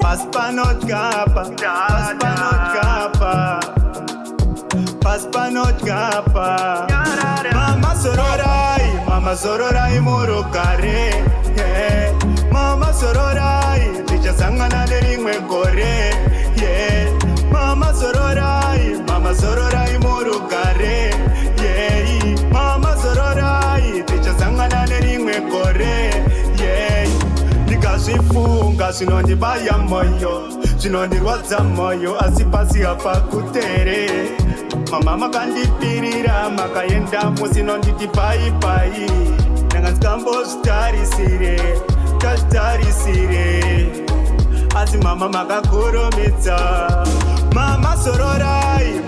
Paspanot kapa, paspanot kapa, paspanot kapa. Mama sororai murukare, yeah. Mama sororai, ticha sangana deringwe gore, yeah. Mama sororai murukare, yeah. Mama sororai, ticha sangana deringwe gore, yeah. Ndikazvifunga zvinondibaya moyo, zvinondirwadza moyo, asi pasi hapa kutere. Mama makandipirira makaenda musinonditi pai pai. Nanga ndikambozvitarisire, tazvitarisire, asi mama makakurumidza. Mama sororai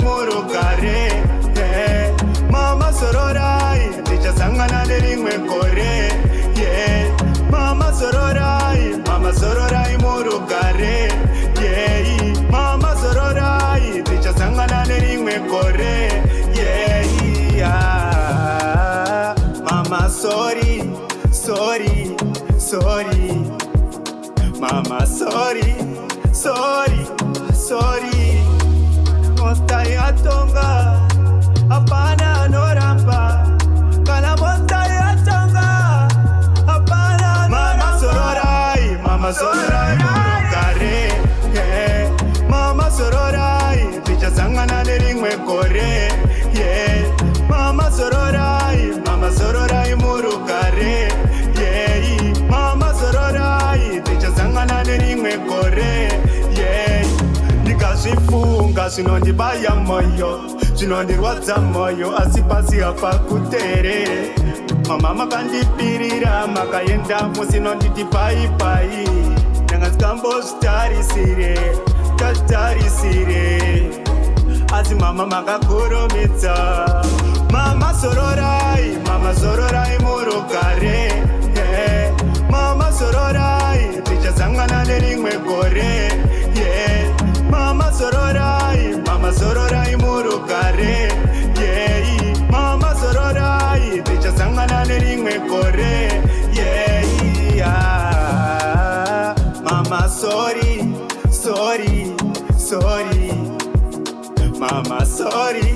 murugare, yeah. Mama sororai, ndichasangana nerimwe gore, yeah. Mama sororai murugare, yeah. Mama sororai, ndichasangana nerimwe gore, yeah. Mama sorry, Mama sorry. Mostai atonga, apana noramba. Kana mostai atonga, apana noramba. Mama sororai murugare, yeah. Mama sororai, tichasangana nerimwe gore, yeah. Mama sororai murugare, yeah. Mama sororai, tichasangana nerimwe gore, yeah. Ndikazvifunga zvinondibaya moyo, zvinondirwadza moyo, asi pasi hapa kutere. Mama makandipirira makaenda musinonditi pai pai. Nanga ndikambozvitarisire, tazvitarisire, asi mama makakurumidza. Mama sororai murugare, yeah. Mama sororai, tichasangana nerimwe gore, yeah. Mama sororai murugare, yeah. Mama sororai, tichasangana nerimwe gore, yeah. Mama sorry, Mama sorry.